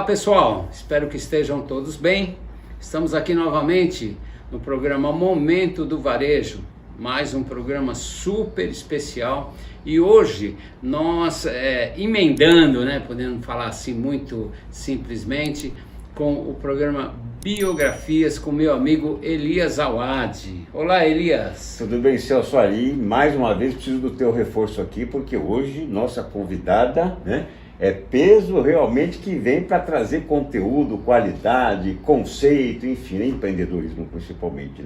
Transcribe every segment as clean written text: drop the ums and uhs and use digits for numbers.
pessoal, espero que estejam todos bem. Estamos aqui novamente no programa Momento do Varejo, mais um programa super especial. E hoje nós emendando, podendo falar assim muito simplesmente, com o programa Biografias com meu amigo Elias Awad. Olá, Elias. Tudo bem, Celso? Aí, mais uma vez preciso do teu reforço aqui, porque hoje nossa convidada, é peso realmente que vem para trazer conteúdo, qualidade, conceito, enfim, empreendedorismo principalmente,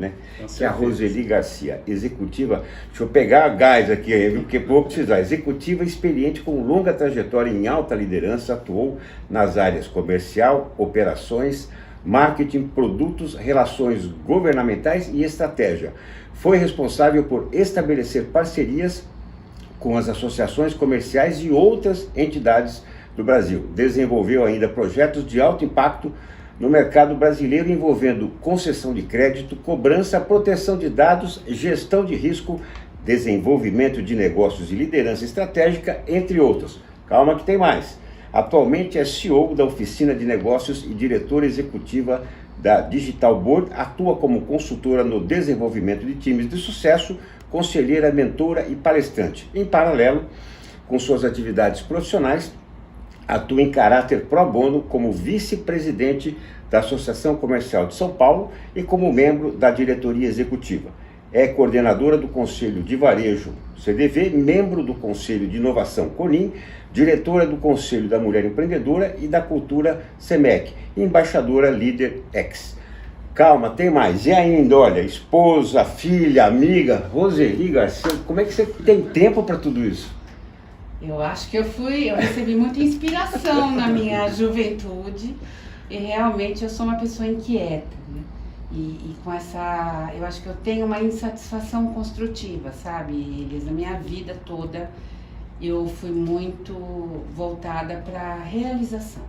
Que é a Roseli Garcia, executiva, deixa eu pegar gás aqui, porque vou precisar, executiva experiente com longa trajetória em alta liderança, atuou nas áreas comercial, operações, marketing, produtos, relações governamentais e estratégia. Foi responsável por estabelecer parcerias com as associações comerciais e outras entidades do Brasil. Desenvolveu ainda projetos de alto impacto no mercado brasileiro envolvendo concessão de crédito, cobrança, proteção de dados, gestão de risco, desenvolvimento de negócios e liderança estratégica, entre outros. Calma que tem mais. Atualmente é CEO da Oficina de Negócios e diretora executiva da Digital Board, atua como consultora no desenvolvimento de times de sucesso, conselheira, mentora e palestrante. Em paralelo com suas atividades profissionais, atua em caráter pro bono como vice-presidente da Associação Comercial de São Paulo e como membro da diretoria executiva. É coordenadora do Conselho de Varejo CDV, membro do Conselho de Inovação CONIM, diretora do Conselho da Mulher Empreendedora e da Cultura SEMEC, embaixadora Líder X. Calma, tem mais. E ainda, olha, esposa, filha, amiga, Roseli Garcia, como é que você tem tempo para tudo isso? Eu acho que eu recebi muita inspiração na minha juventude e realmente eu sou uma pessoa inquieta, E com essa, eu acho que eu tenho uma insatisfação construtiva, sabe, Elias? Na minha vida toda eu fui muito voltada para a realização.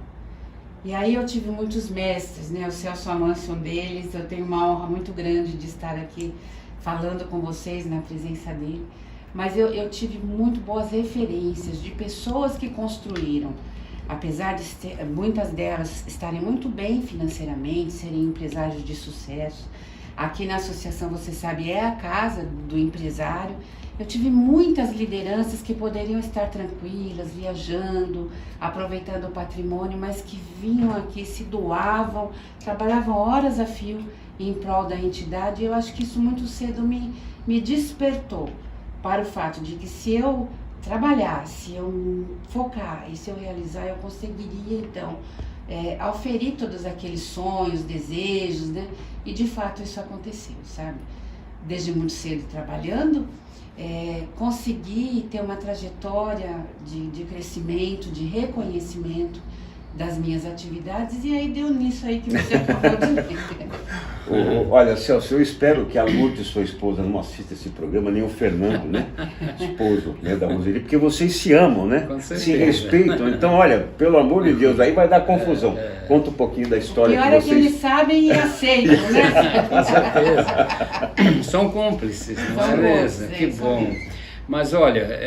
E aí eu tive muitos mestres, O Celso Amâncio, um deles. Eu tenho uma honra muito grande de estar aqui falando com vocês na presença dele. Mas eu tive muito boas referências de pessoas que construíram, apesar de muitas delas estarem muito bem financeiramente, serem empresários de sucesso. Aqui na associação, você sabe, é a casa do empresário. Eu tive muitas lideranças que poderiam estar tranquilas, viajando, aproveitando o patrimônio, mas que vinham aqui, se doavam, trabalhavam horas a fio em prol da entidade. E eu acho que isso muito cedo me despertou para o fato de que se eu trabalhar, se eu focar e se eu realizar, eu conseguiria então auferir todos aqueles sonhos, desejos, E de fato isso aconteceu, sabe? Desde muito cedo trabalhando, consegui ter uma trajetória de crescimento, de reconhecimento das minhas atividades, e aí deu nisso aí que você acabou de dizer. Olha, Celso, eu espero que a Lourdes, sua esposa, não assista esse programa, nem o Fernando, esposo da Roseli, porque vocês se amam, se respeitam. Então, olha, pelo amor de Deus, aí vai dar confusão. Conta um pouquinho da história que vocês... que eles sabem e aceitam, Com certeza. São cúmplices, não é mesmo? Que bom. Mas olha,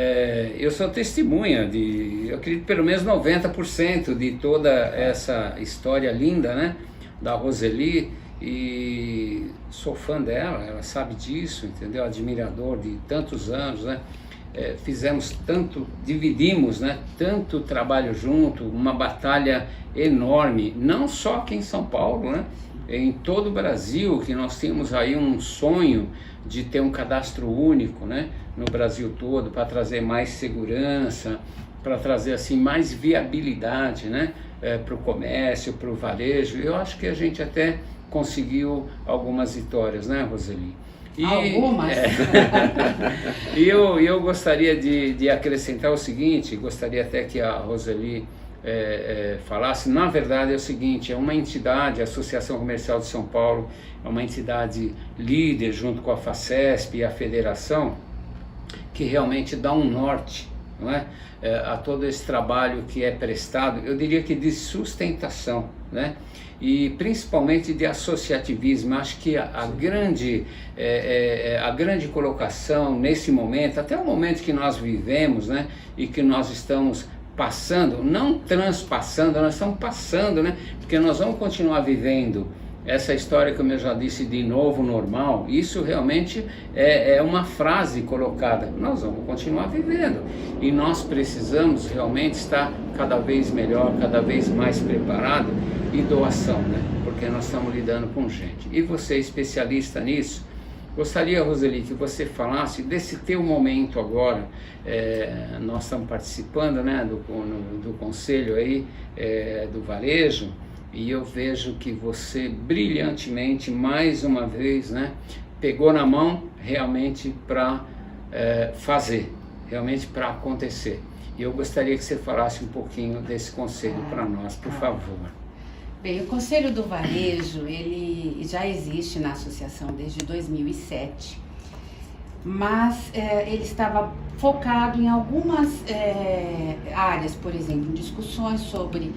eu sou testemunha eu acredito pelo menos 90% de toda essa história linda, da Roseli, e sou fã dela, ela sabe disso, entendeu? Admirador de tantos anos, fizemos tanto, dividimos, tanto trabalho junto, uma batalha enorme, não só aqui em São Paulo, em todo o Brasil, que nós temos aí um sonho de ter um cadastro único, no Brasil todo, para trazer mais segurança, para trazer assim mais viabilidade, para o comércio, para o varejo. Eu acho que a gente até conseguiu algumas vitórias, Roseli? Algumas? E eu gostaria de acrescentar o seguinte, gostaria até que a Roseli falasse. Na verdade é o seguinte, é uma entidade, a Associação Comercial de São Paulo, é uma entidade líder junto com a FACESP e a Federação, que realmente dá um norte, a todo esse trabalho que é prestado, eu diria que de sustentação, e principalmente de associativismo. Acho que a grande colocação nesse momento, até o momento que nós vivemos, e que nós estamos passando, não transpassando, nós estamos passando, né? Porque nós vamos continuar vivendo essa história, como eu já disse, de novo normal. Isso realmente é uma frase colocada. Nós vamos continuar vivendo e nós precisamos realmente estar cada vez melhor, cada vez mais preparado, e doação, né? Porque nós estamos lidando com gente. E você, especialista nisso, gostaria, Roseli, que você falasse desse teu momento agora. Nós estamos participando, né, do conselho aí, do varejo, e eu vejo que você brilhantemente, mais uma vez, né, pegou na mão realmente para fazer, realmente para acontecer. E eu gostaria que você falasse um pouquinho desse conselho para nós, por favor. Bem, o Conselho do Varejo, ele já existe na associação desde 2007, mas ele estava focado em algumas áreas, por exemplo, discussões sobre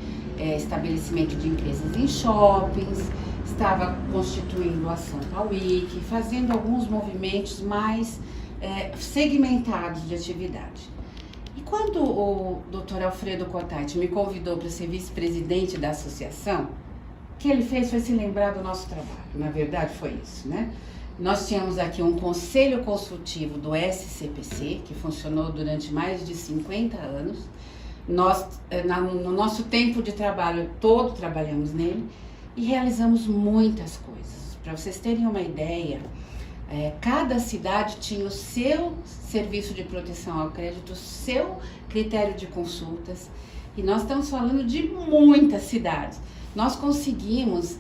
estabelecimento de empresas em shoppings, estava constituindo a Sampa Week, fazendo alguns movimentos mais segmentados de atividade. E quando o Dr. Alfredo Cotati me convidou para ser vice-presidente da associação, o que ele fez foi se lembrar do nosso trabalho. Na verdade foi isso, né? Nós tínhamos aqui um conselho consultivo do SCPC, que funcionou durante mais de 50 anos. Nós, no nosso tempo de trabalho todo, trabalhamos nele e realizamos muitas coisas. Para vocês terem uma ideia, cada cidade tinha o seu serviço de proteção ao crédito, o seu critério de consultas, e nós estamos falando de muitas cidades. Nós conseguimos,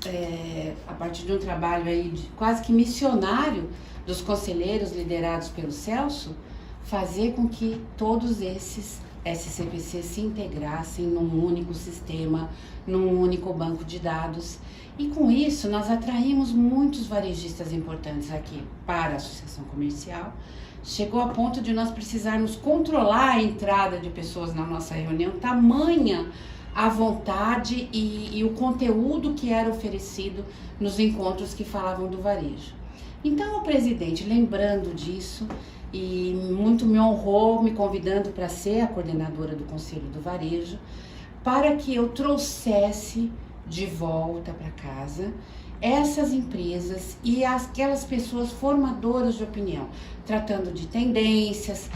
a partir de um trabalho aí quase que missionário dos conselheiros liderados pelo Celso, fazer com que todos esses SCPC se integrassem num único sistema, num único banco de dados. E com isso nós atraímos muitos varejistas importantes aqui para a associação comercial. Chegou a ponto de nós precisarmos controlar a entrada de pessoas na nossa reunião, tamanha a vontade e o conteúdo que era oferecido nos encontros que falavam do varejo. Então o presidente, lembrando disso, e muito me honrou me convidando para ser a coordenadora do Conselho do Varejo, para que eu trouxesse de volta para casa essas empresas e aquelas pessoas formadoras de opinião, tratando de tendências,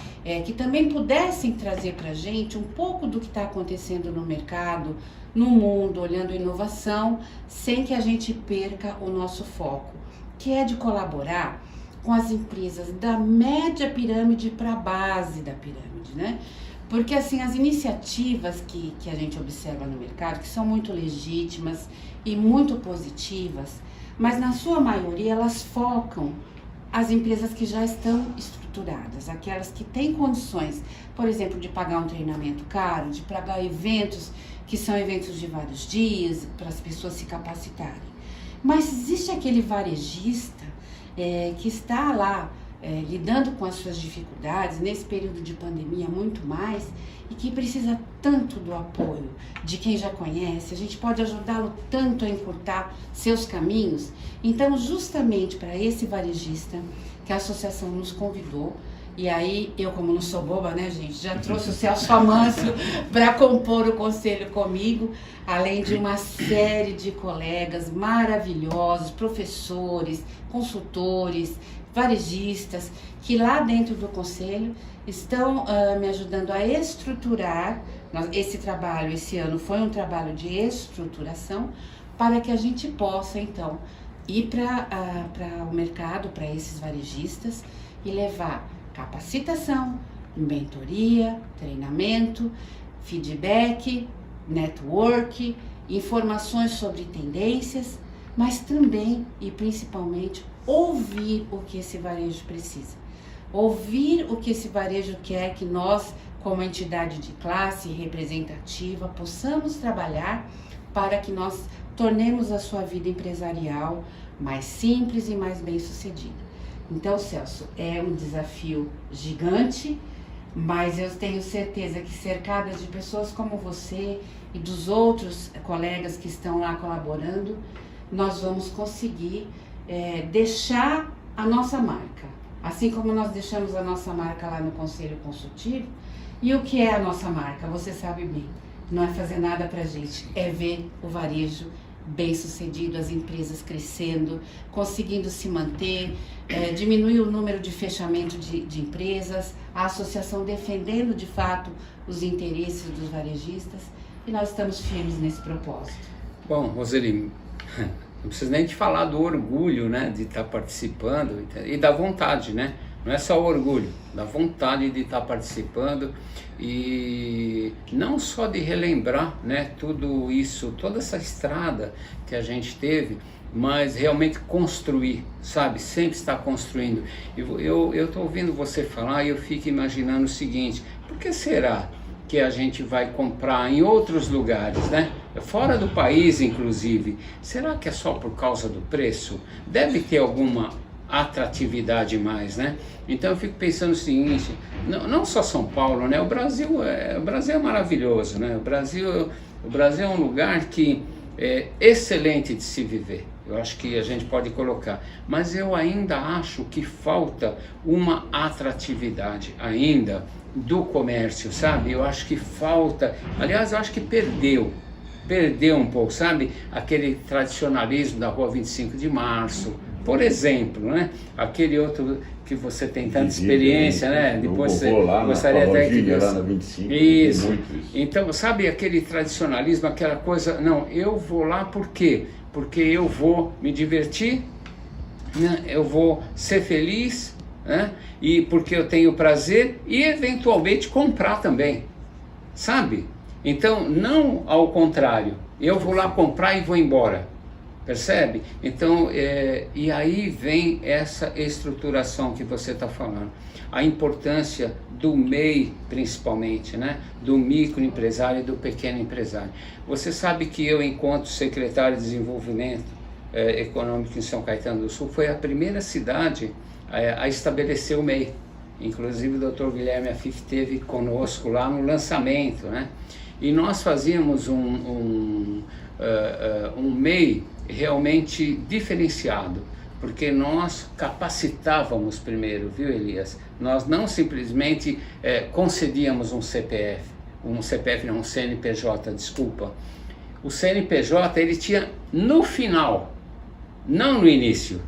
que também pudessem trazer para a gente um pouco do que está acontecendo no mercado, no mundo, olhando inovação, sem que a gente perca o nosso foco, que é de colaborar com as empresas da média pirâmide para a base da pirâmide, né? Porque assim, as iniciativas que a gente observa no mercado, que são muito legítimas e muito positivas, mas na sua maioria elas focam as empresas que já estão estruturadas, aquelas que têm condições, por exemplo, de pagar um treinamento caro, de pagar eventos que são eventos de vários dias, para as pessoas se capacitarem. Mas existe aquele varejista que está lá lidando com as suas dificuldades, nesse período de pandemia muito mais, e que precisa tanto do apoio de quem já conhece. A gente pode ajudá-lo tanto a encurtar seus caminhos. Então, justamente para esse varejista que a associação nos convidou, e aí eu, como não sou boba, né, gente, já trouxe o Celso Amâncio para compor o conselho comigo, além de uma série de colegas maravilhosos, professores, consultores, varejistas, que lá dentro do conselho estão me ajudando a estruturar. Esse trabalho, esse ano, foi um trabalho de estruturação para que a gente possa, então, ir para o mercado, para esses varejistas e levar capacitação, mentoria, treinamento, feedback, network, informações sobre tendências, mas também e principalmente ouvir o que esse varejo precisa. Ouvir o que esse varejo quer que nós, como entidade de classe representativa, possamos trabalhar para que nós tornemos a sua vida empresarial mais simples e mais bem-sucedida. Então, Celso, é um desafio gigante, mas eu tenho certeza que cercada de pessoas como você e dos outros colegas que estão lá colaborando, nós vamos conseguir deixar a nossa marca. Assim como nós deixamos a nossa marca lá no Conselho Consultivo. E o que é a nossa marca? Você sabe bem. Não é fazer nada pra gente, é ver o varejo bem sucedido, as empresas crescendo, conseguindo se manter, diminuir o número de fechamento de empresas, a associação defendendo de fato os interesses dos varejistas, e nós estamos firmes nesse propósito. Bom, Roseli, não preciso nem te falar do orgulho, né, de estar participando e da vontade, né? Não é só o orgulho, da vontade de estar participando e não só de relembrar, né, tudo isso, toda essa estrada que a gente teve, mas realmente construir, sabe? Sempre estar construindo. Eu estou ouvindo você falar e eu fico imaginando o seguinte: por que será que a gente vai comprar em outros lugares, né? Fora do país, inclusive? Será que é só por causa do preço? Deve ter alguma atratividade mais, né? Então eu fico pensando o seguinte: não só São Paulo, né? O Brasil é maravilhoso, né? O Brasil é um lugar que é excelente de se viver. Eu acho que a gente pode colocar, mas eu ainda acho que falta uma atratividade ainda do comércio, sabe? Eu acho que falta, aliás, eu acho que perdeu um pouco, sabe? Aquele tradicionalismo da Rua 25 de Março, por exemplo, né? Aquele outro que você tem tanta experiência, né? Depois você gostaria até que lá na 25, isso. Então, sabe aquele tradicionalismo, aquela coisa, não, eu vou lá por quê? Porque eu vou me divertir, né? Eu vou ser feliz, né? E porque eu tenho prazer e eventualmente comprar também, sabe? Então, não ao contrário, eu vou lá comprar e vou embora. Percebe? Então, e aí vem essa estruturação que você está falando. A importância do MEI, principalmente, né? Do microempresário e do pequeno empresário. Você sabe que eu, enquanto secretário de Desenvolvimento Econômico em São Caetano do Sul, foi a primeira cidade a estabelecer o MEI. Inclusive o Dr. Guilherme Afif esteve conosco lá no lançamento, né? E nós fazíamos um MEI realmente diferenciado, porque nós capacitávamos primeiro, viu, Elias? Nós não simplesmente concedíamos um CPF, um CNPJ, desculpa. O CNPJ ele tinha no final, não no início.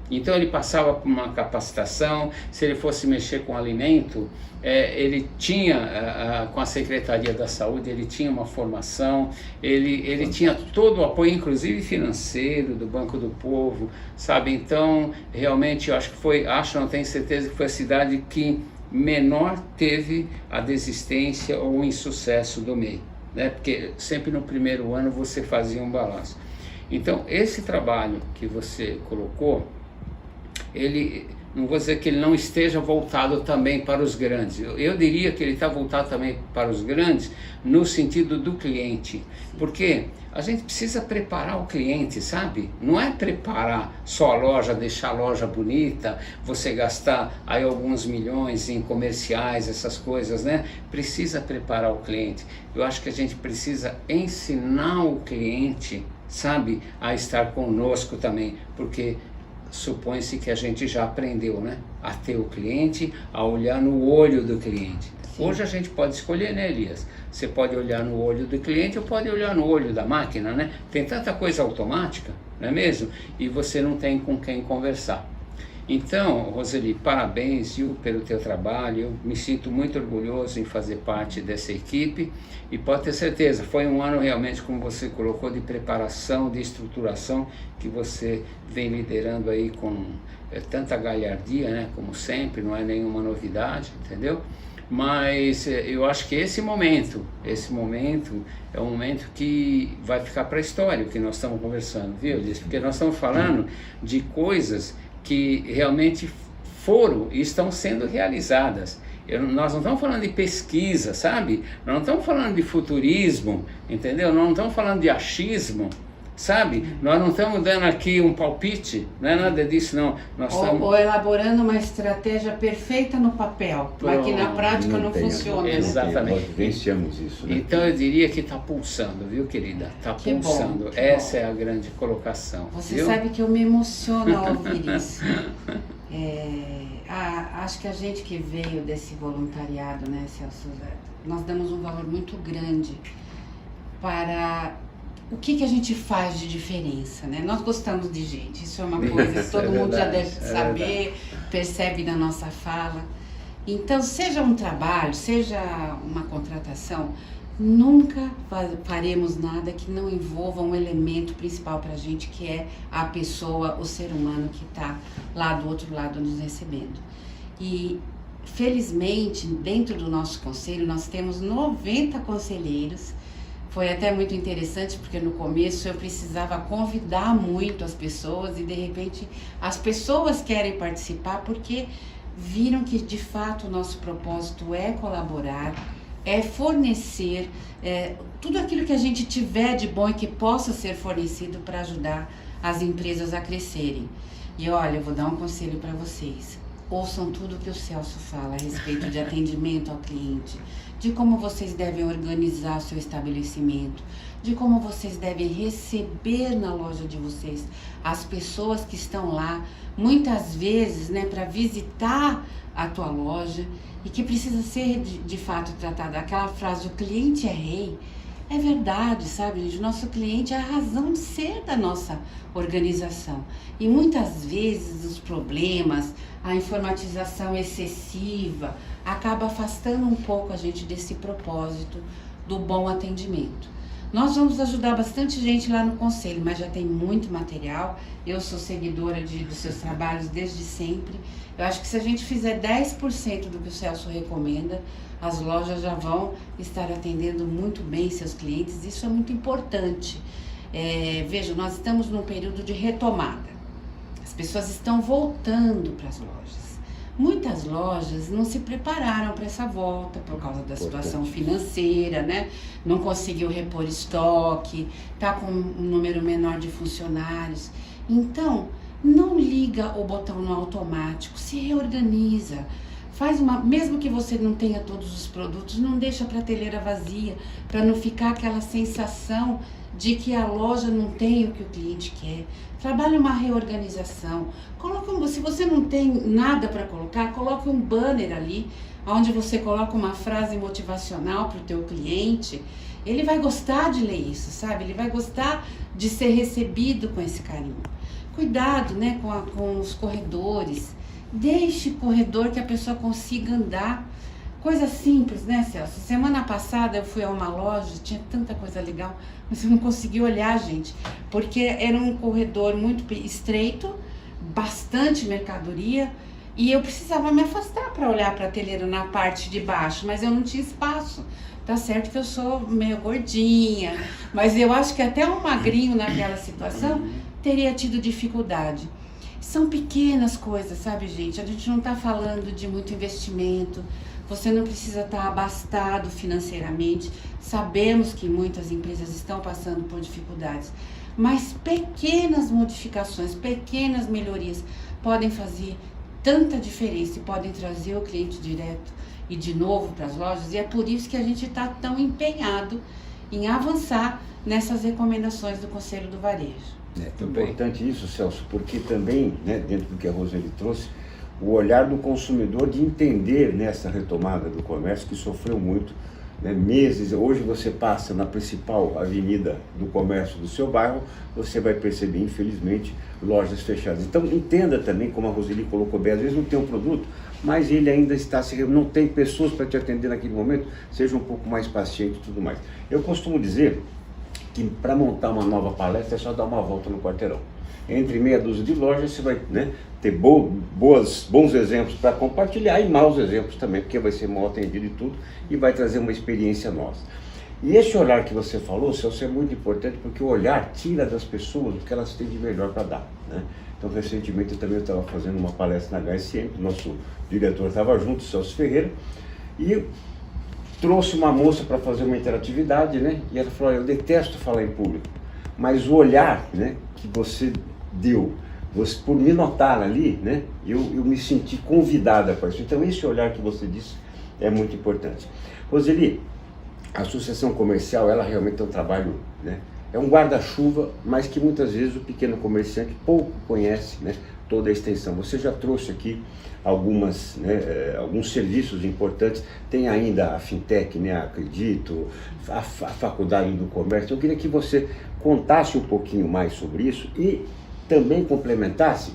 Então ele passava por uma capacitação, se ele fosse mexer com alimento, ele tinha, com a Secretaria da Saúde, ele tinha uma formação, ele tinha todo o apoio, inclusive financeiro, do Banco do Povo, sabe? Então, realmente, eu acho que foi, não tenho certeza, que foi a cidade que menor teve a desistência ou o insucesso do MEI, né? Porque sempre no primeiro ano você fazia um balanço. Então, esse trabalho que você colocou, ele, não vou dizer que ele não esteja voltado também para os grandes, eu diria que ele está voltado também para os grandes no sentido do cliente, porque a gente precisa preparar o cliente, sabe? Não é preparar só a loja, deixar a loja bonita, você gastar aí alguns milhões em comerciais, essas coisas, né? Precisa preparar o cliente. Eu acho que a gente precisa ensinar o cliente, sabe, a estar conosco também, porque supõe-se que a gente já aprendeu, né? A ter o cliente, a olhar no olho do cliente. Sim. Hoje a gente pode escolher, né, Elias? Você pode olhar no olho do cliente ou pode olhar no olho da máquina, né? Tem tanta coisa automática, não é mesmo? E você não tem com quem conversar. Então, Roseli, parabéns, viu, pelo teu trabalho. Eu me sinto muito orgulhoso em fazer parte dessa equipe e pode ter certeza, foi um ano realmente, como você colocou, de preparação, de estruturação, que você vem liderando aí com tanta galhardia, né, como sempre, não é nenhuma novidade, entendeu? Mas eu acho que esse momento é um momento que vai ficar para a história, o que nós estamos conversando, viu, Elias? Porque nós estamos falando de coisas que realmente foram e estão sendo realizadas. Nós não estamos falando de pesquisa, sabe? Nós não estamos falando de futurismo, entendeu? Nós não estamos falando de achismo, sabe? Nós não estamos dando aqui um palpite, não é nada disso, não. Nós estamos... ou elaborando uma estratégia perfeita no papel, mas que na prática não funciona. Exatamente. Nós vivenciamos isso, né? Então eu diria que está pulsando, viu, querida? Está pulsando. Bom, essa é a grande colocação. Você viu? sabe que eu me emociono ao ouvir isso. acho que a gente que veio desse voluntariado, né, Celso, nós damos um valor muito grande para o que a gente faz de diferença, né? Nós gostamos de gente, isso é uma coisa que todo mundo já deve saber, percebe na nossa fala. Então, seja um trabalho, seja uma contratação, nunca faremos nada que não envolva um elemento principal para a gente, que é a pessoa, o ser humano que está lá do outro lado nos recebendo. E, felizmente, dentro do nosso conselho, nós temos 90 conselheiros. Foi até muito interessante, porque no começo eu precisava convidar muito as pessoas e, de repente, as pessoas querem participar porque viram que, de fato, o nosso propósito é colaborar, é fornecer tudo aquilo que a gente tiver de bom e que possa ser fornecido para ajudar as empresas a crescerem. E olha, eu vou dar um conselho para vocês. Ouçam tudo que o Celso fala a respeito de atendimento ao cliente, de como vocês devem organizar o seu estabelecimento, de como vocês devem receber na loja de vocês as pessoas que estão lá, muitas vezes, né, para visitar a tua loja e que precisa ser de fato tratada. Aquela frase, o cliente é rei, é verdade, sabe, gente? O nosso cliente é a razão de ser da nossa organização. E muitas vezes os problemas, a informatização excessiva, acaba afastando um pouco a gente desse propósito do bom atendimento. Nós vamos ajudar bastante gente lá no conselho, mas já tem muito material. Eu sou seguidora dos seus trabalhos desde sempre. Eu acho que se a gente fizer 10% do que o Celso recomenda, as lojas já vão estar atendendo muito bem seus clientes. Isso é muito importante. Veja, nós estamos num período de retomada. As pessoas estão voltando para as lojas. Muitas lojas não se prepararam para essa volta por causa da situação financeira, né? Não conseguiu repor estoque, está com um número menor de funcionários. Então, não liga o botão no automático, se reorganiza. Mesmo que você não tenha todos os produtos, não deixa a prateleira vazia, para não ficar aquela sensação de que a loja não tem o que o cliente quer. Trabalhe uma reorganização. Se você não tem nada para colocar, coloque um banner ali, onde você coloca uma frase motivacional para o teu cliente. Ele vai gostar de ler isso, sabe? Ele vai gostar de ser recebido com esse carinho. Cuidado, né, com os corredores. Deixe corredor que a pessoa consiga andar. Coisa simples, né, Celso? Semana passada eu fui a uma loja, tinha tanta coisa legal, mas eu não consegui olhar, gente, porque era um corredor muito estreito, bastante mercadoria, e eu precisava me afastar para olhar a prateleira na parte de baixo, mas eu não tinha espaço. Tá certo que eu sou meio gordinha, mas eu acho que até um magrinho naquela situação teria tido dificuldade. São pequenas coisas, sabe, gente? A gente não tá falando de muito investimento. Você não precisa estar abastado financeiramente. Sabemos que muitas empresas estão passando por dificuldades, mas pequenas modificações, pequenas melhorias podem fazer tanta diferença e podem trazer o cliente direto e de novo para as lojas. E é por isso que a gente está tão empenhado em avançar nessas recomendações do Conselho do Varejo. É importante isso, Celso, porque também, né, dentro do que a Roseli trouxe, o olhar do consumidor de entender nessa retomada do comércio que sofreu muito, né, meses. Hoje você passa na principal avenida do comércio do seu bairro, você vai perceber, infelizmente, lojas fechadas. Então entenda também, como a Roseli colocou bem, às vezes não tem um produto, mas ele ainda não tem pessoas para te atender naquele momento, seja um pouco mais paciente e tudo mais. Eu costumo dizer que para montar uma nova palestra é só dar uma volta no quarteirão. Entre meia dúzia de lojas você vai, né, ter bons exemplos para compartilhar e maus exemplos também, porque vai ser mal atendido e tudo, e vai trazer uma experiência nossa. E esse olhar que você falou, Celso, é muito importante, porque o olhar tira das pessoas o que elas têm de melhor para dar, né? Então, recentemente eu também estava fazendo uma palestra na HSM, o nosso diretor estava junto, Celso Ferreira, e trouxe uma moça para fazer uma interatividade, né? E ela falou: eu detesto falar em público, mas o olhar, né, que você deu, por me notar ali, né, eu me senti convidada para isso. Então esse olhar que você disse é muito importante. Roseli, a associação comercial, ela realmente é um trabalho, né, é um guarda-chuva, mas que muitas vezes o pequeno comerciante pouco conhece, né, toda a extensão. Você já trouxe aqui alguns serviços importantes, tem ainda a Fintech, né, acredito, a Faculdade do Comércio. Eu queria que você contasse um pouquinho mais sobre isso e também complementasse,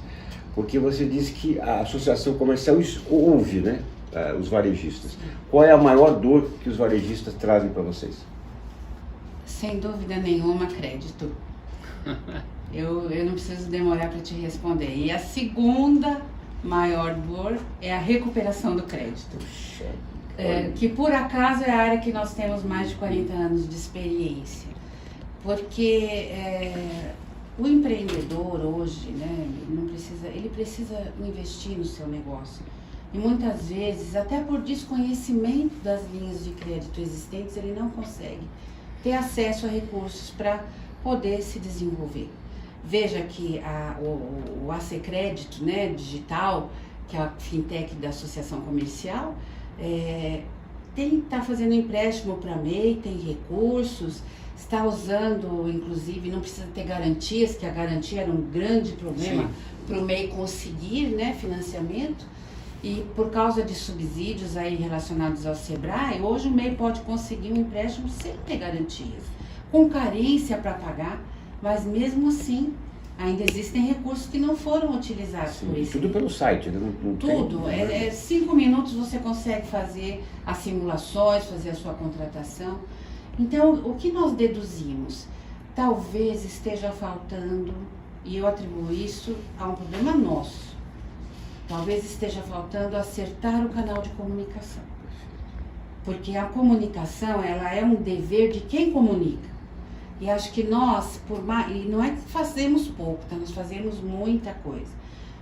porque você disse que a Associação Comercial ouve, né, os varejistas. Qual é a maior dor que os varejistas trazem para vocês? Sem dúvida nenhuma, crédito. Eu não preciso demorar para te responder. E a segunda maior dor é a recuperação do crédito. Que por acaso é a área que nós temos mais de 40 anos de experiência. Porque o empreendedor hoje, né, ele precisa investir no seu negócio. E muitas vezes, até por desconhecimento das linhas de crédito existentes, ele não consegue ter acesso a recursos para poder se desenvolver. Veja que o AC Crédito, né, digital, que é a fintech da Associação Comercial, está fazendo empréstimo para MEI, tem recursos, está usando, inclusive, não precisa ter garantias, que a garantia era um grande problema para o MEI conseguir, né, financiamento. E por causa de subsídios aí relacionados ao Sebrae, hoje o MEI pode conseguir um empréstimo sem ter garantias, com carência para pagar, mas mesmo assim ainda existem recursos que não foram utilizados por isso. Tudo pelo site, né? Não tudo, 5 minutos você consegue fazer as simulações, fazer a sua contratação. Então, o que nós deduzimos? Talvez esteja faltando, e eu atribuo isso a um problema nosso, talvez esteja faltando acertar o canal de comunicação. Porque a comunicação, ela é um dever de quem comunica. E acho que nós, e não é que fazemos pouco, tá? Nós fazemos muita coisa.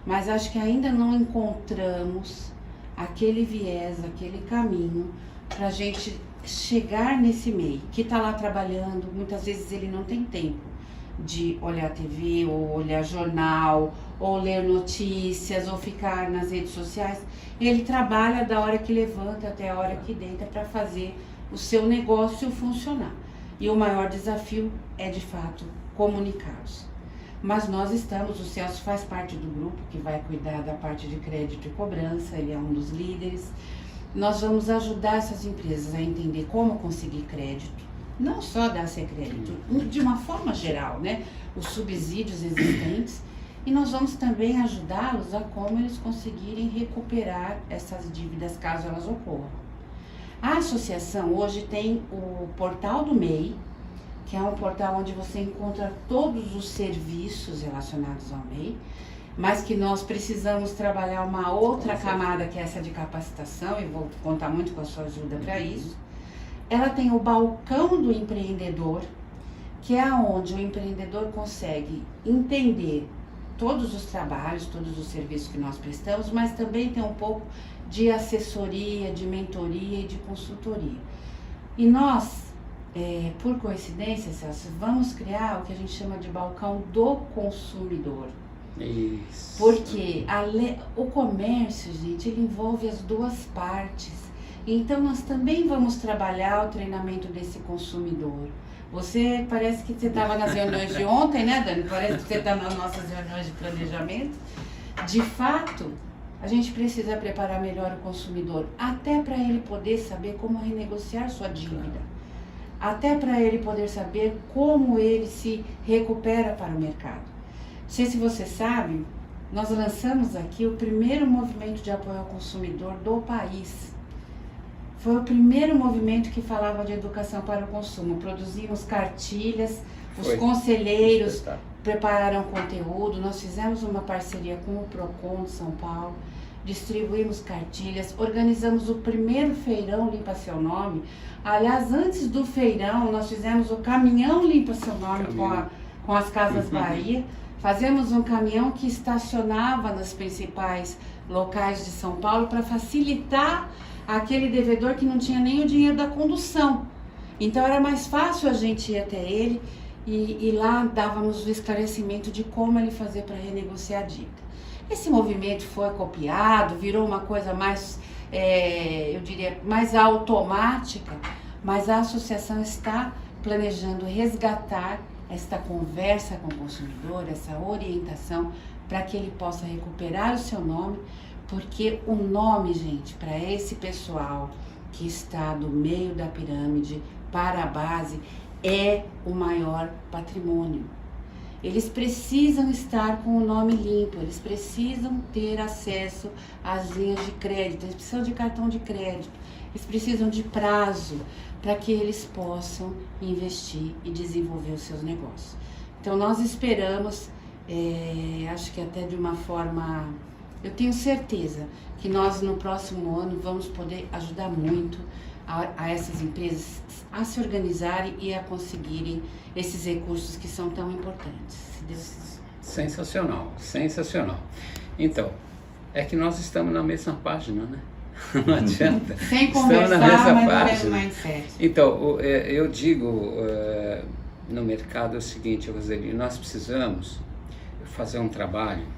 Mas acho que ainda não encontramos aquele viés, aquele caminho para a gente chegar nesse meio. Que está lá trabalhando, muitas vezes ele não tem tempo de olhar TV, ou olhar jornal, ou ler notícias, ou ficar nas redes sociais. Ele trabalha da hora que levanta até a hora que deita para fazer o seu negócio funcionar. E o maior desafio é, de fato, comunicá-los. Mas nós estamos, o Celso faz parte do grupo que vai cuidar da parte de crédito e cobrança, ele é um dos líderes. Nós vamos ajudar essas empresas a entender como conseguir crédito, não só dar esse crédito, de uma forma geral, né? Os subsídios existentes. E nós vamos também ajudá-los a como eles conseguirem recuperar essas dívidas caso elas ocorram. A associação hoje tem o portal do MEI, que é um portal onde você encontra todos os serviços relacionados ao MEI, mas que nós precisamos trabalhar uma outra camada, que é essa de capacitação, e vou contar muito com a sua ajuda para isso. Ela tem o balcão do empreendedor, que é onde o empreendedor consegue entender todos os trabalhos, todos os serviços que nós prestamos, mas também tem um pouco de assessoria, de mentoria e de consultoria. E nós, por coincidência, Celso, vamos criar o que a gente chama de balcão do consumidor. Isso. Porque o comércio, gente, ele envolve as duas partes. Então nós também vamos trabalhar o treinamento desse consumidor. Parece que você estava nas reuniões de ontem, né, Dani? Parece que você está nas nossas reuniões de planejamento. De fato, a gente precisa preparar melhor o consumidor, até para ele poder saber como renegociar sua dívida. Até para ele poder saber como ele se recupera para o mercado. Não sei se você sabe, nós lançamos aqui o primeiro movimento de apoio ao consumidor do país. Foi o primeiro movimento que falava de educação para o consumo. Produzimos cartilhas, os conselheiros prepararam conteúdo, nós fizemos uma parceria com o Procon de São Paulo, distribuímos cartilhas, organizamos o primeiro feirão Limpa Seu Nome. Aliás, antes do feirão, nós fizemos o caminhão Limpa Seu Nome com as Casas Bahia. Fazemos um caminhão que estacionava nos principais locais de São Paulo para facilitar aquele devedor que não tinha nem o dinheiro da condução. Então era mais fácil a gente ir até ele e lá dávamos o esclarecimento de como ele fazer para renegociar a dívida. Esse movimento foi copiado, virou uma coisa mais, eu diria, mais automática, mas a associação está planejando resgatar esta conversa com o consumidor, essa orientação, para que ele possa recuperar o seu nome, porque o nome, gente, para esse pessoal que está do meio da pirâmide para a base, é o maior patrimônio. Eles precisam estar com o nome limpo, eles precisam ter acesso às linhas de crédito, eles precisam de cartão de crédito, eles precisam de prazo para que eles possam investir e desenvolver os seus negócios. Então nós esperamos, acho que até de uma forma, eu tenho certeza que nós no próximo ano vamos poder ajudar muito a essas empresas a se organizarem e a conseguirem esses recursos que são tão importantes, se Deus quiser. Sensacional, sensacional. Então, é que nós estamos na mesma página, né? Não adianta. Sem conversar, mas no mesmo mindset. Então, eu digo no mercado o seguinte, Roseli, nós precisamos fazer um trabalho.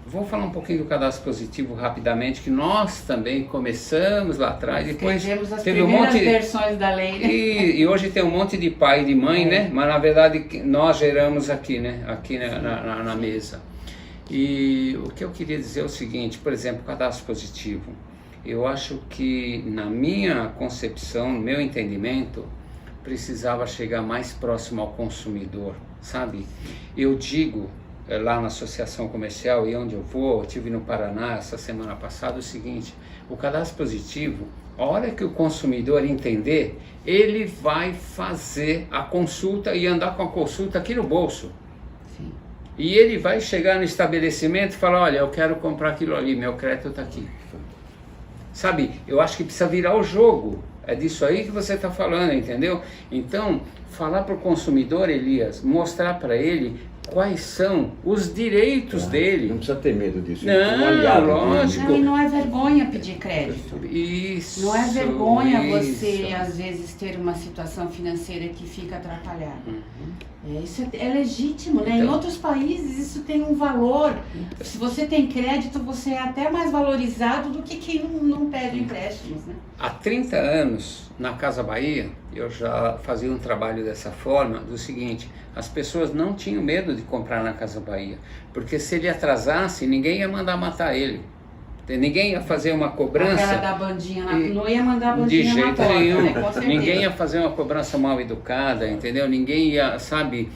Vou falar um pouquinho do cadastro positivo rapidamente, que nós também começamos lá atrás, depois as teve um monte de versões da lei, né? E hoje tem um monte de pai e de mãe, né? Mas na verdade nós geramos aqui, né? Aqui na mesa. E o que eu queria dizer é o seguinte, por exemplo, cadastro positivo. Eu acho que na minha concepção, no meu entendimento, precisava chegar mais próximo ao consumidor, sabe? Eu digo lá na associação comercial e onde eu vou, eu estive no Paraná essa semana passada, o seguinte, o cadastro positivo, a hora que o consumidor entender, ele vai fazer a consulta e andar com a consulta aqui no bolso. Sim. E ele vai chegar no estabelecimento e falar, olha, eu quero comprar aquilo ali, meu crédito está aqui. Sabe, eu acho que precisa virar o jogo. É disso aí que você está falando, entendeu? Então, falar para o consumidor, Elias, mostrar para ele quais são os direitos dele. Não precisa ter medo disso. Não, lógico. Não, e não é vergonha pedir crédito. Isso. Não é vergonha você, às vezes, ter uma situação financeira que fica atrapalhada. Isso é legítimo, né? Então, em outros países isso tem um valor. Se você tem crédito, você é até mais valorizado do que quem não pede empréstimos, né? Há 30 anos, na Casa Bahia, eu já fazia um trabalho dessa forma, do seguinte, as pessoas não tinham medo de comprar na Casa Bahia, porque se ele atrasasse, ninguém ia mandar matar ele. Ninguém ia fazer uma cobrança. Aquela da bandinha lá, não ia mandar a bandinha de na jeito porta, nenhum. né? Com certeza. Ninguém ia fazer uma cobrança mal educada, entendeu? Ninguém ia, sabe,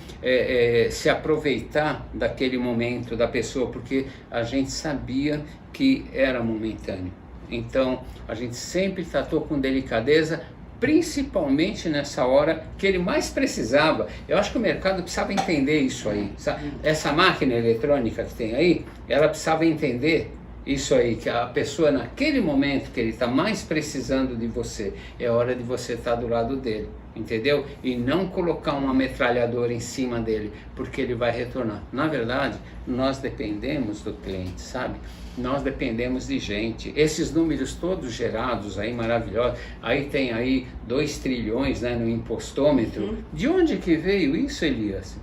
se aproveitar daquele momento da pessoa, porque a gente sabia que era momentâneo. Então, a gente sempre tratou com delicadeza, principalmente nessa hora que ele mais precisava. Eu acho que o mercado precisava entender isso aí, sabe? Essa máquina eletrônica que tem aí, ela precisava entender isso aí, que a pessoa naquele momento que ele está mais precisando de você, é hora de você estar do lado dele, entendeu? E não colocar uma metralhadora em cima dele, porque ele vai retornar. Na verdade, nós dependemos do cliente, sabe? Nós dependemos de gente. Esses números todos gerados aí, maravilhosos, aí tem aí 2 trilhões, né, no impostômetro. De onde que veio isso, Elias?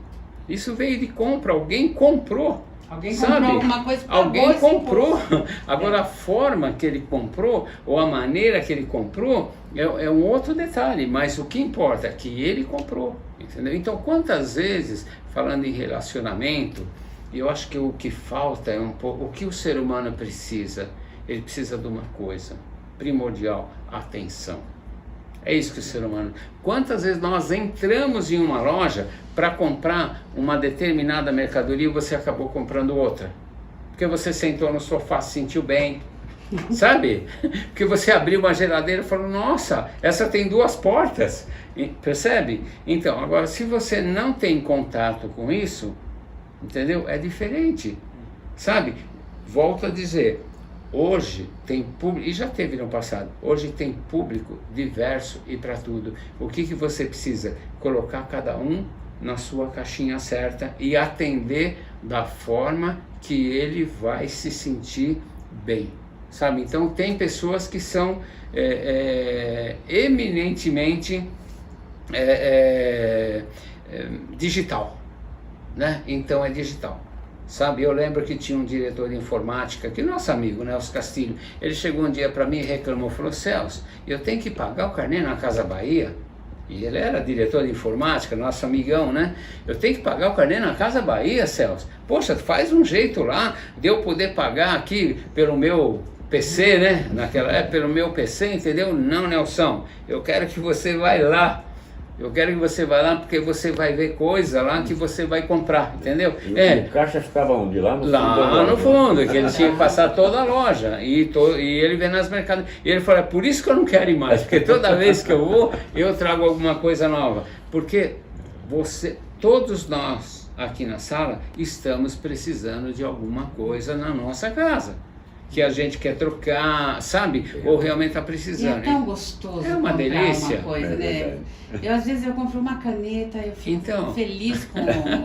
Isso veio de compra, alguém comprou. Alguém comprou alguma coisa, alguém comprou. Agora a forma que ele comprou ou a maneira que ele comprou é um outro detalhe, mas o que importa é que ele comprou, entendeu? Então quantas vezes, falando em relacionamento, eu acho que o que falta é um pouco, o que o ser humano precisa? Ele precisa de uma coisa primordial, atenção. É isso que o ser humano... Quantas vezes nós entramos em uma loja para comprar uma determinada mercadoria e você acabou comprando outra? Porque você sentou no sofá, se sentiu bem, sabe? Porque você abriu uma geladeira e falou, nossa, essa tem 2 portas, percebe? Então, agora, se você não tem contato com isso, entendeu? É diferente, sabe? Volto a dizer... Hoje tem público, e já teve no passado, hoje tem público diverso e para tudo. O que você precisa? Colocar cada um na sua caixinha certa e atender da forma que ele vai se sentir bem, sabe? Então tem pessoas que são eminentemente digital, né? Então é digital. Sabe, eu lembro que tinha um diretor de informática, que nosso amigo, Nelson Castilho, ele chegou um dia para mim e reclamou, falou, Celso, eu tenho que pagar o carnê na Casa Bahia? E ele era diretor de informática, nosso amigão, né? Eu tenho que pagar o carnê na Casa Bahia, Celso. Poxa, faz um jeito lá de eu poder pagar aqui pelo meu PC, né? Naquela época, pelo meu PC, entendeu? Não, Nelson, eu quero que você vá lá. Eu quero que você vá lá porque você vai ver coisa lá que você vai comprar, entendeu? E o caixa ficava onde? Lá no fundo? Lá no fundo, que ele tinha que passar toda a loja e ele vê nas mercados. E ele fala, é por isso que eu não quero ir mais, porque toda vez que eu vou, eu trago alguma coisa nova. Porque todos nós aqui na sala estamos precisando de alguma coisa na nossa casa. Que a gente quer trocar, sabe? Ou realmente está precisando. E é tão gostoso é uma delícia. Uma coisa, né? Às vezes eu compro uma caneta, eu fico feliz com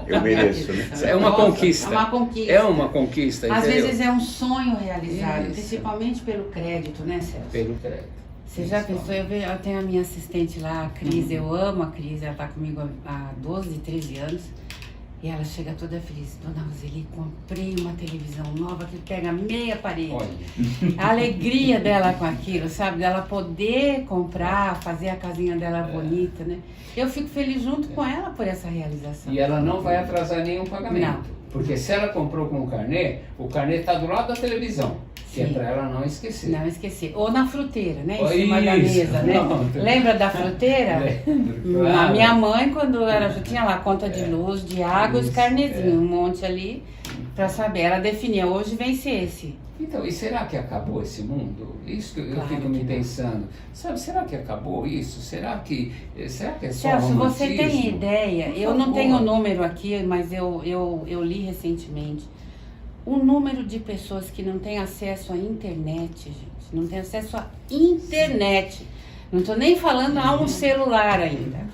eu mereço, né? É uma conquista. É uma conquista. É uma conquista, Às entendeu? vezes é um sonho realizado, Isso. Principalmente pelo crédito, né, Celso? Pelo crédito. Você já pensou? Eu tenho a minha assistente lá, a Cris, eu amo a Cris, ela está comigo há 12, 13 anos. E ela chega toda feliz, Dona Roseli, comprei uma televisão nova que pega meia parede. Olha. A alegria dela com aquilo, sabe? Dela poder comprar, fazer a casinha dela bonita, né? Eu fico feliz junto com ela por essa realização. E ela não vai atrasar nenhum pagamento. Não. Porque se ela comprou com o carnê está do lado da televisão. Que é Sim. para ela não esquecer. Não esquecer. Ou na fruteira, né? Em Oh, cima da isso. mesa, né? Pronto. Lembra da fruteira? Lembro, A claro. minha mãe, quando era, tinha lá conta de luz, de água, os Isso, carnezinhos, um monte ali, pra saber. Ela definia, hoje vence esse. Então, e será que acabou esse mundo? Isso que eu Claro fico que me não. pensando. Sabe, será que acabou isso? Será que é só Celso, você tem romantismo? ideia? Por Eu não favor. tenho o número aqui, mas eu li recentemente. O número de pessoas que não têm acesso à internet, gente. Não tem acesso à internet. Não estou nem falando a um celular ainda.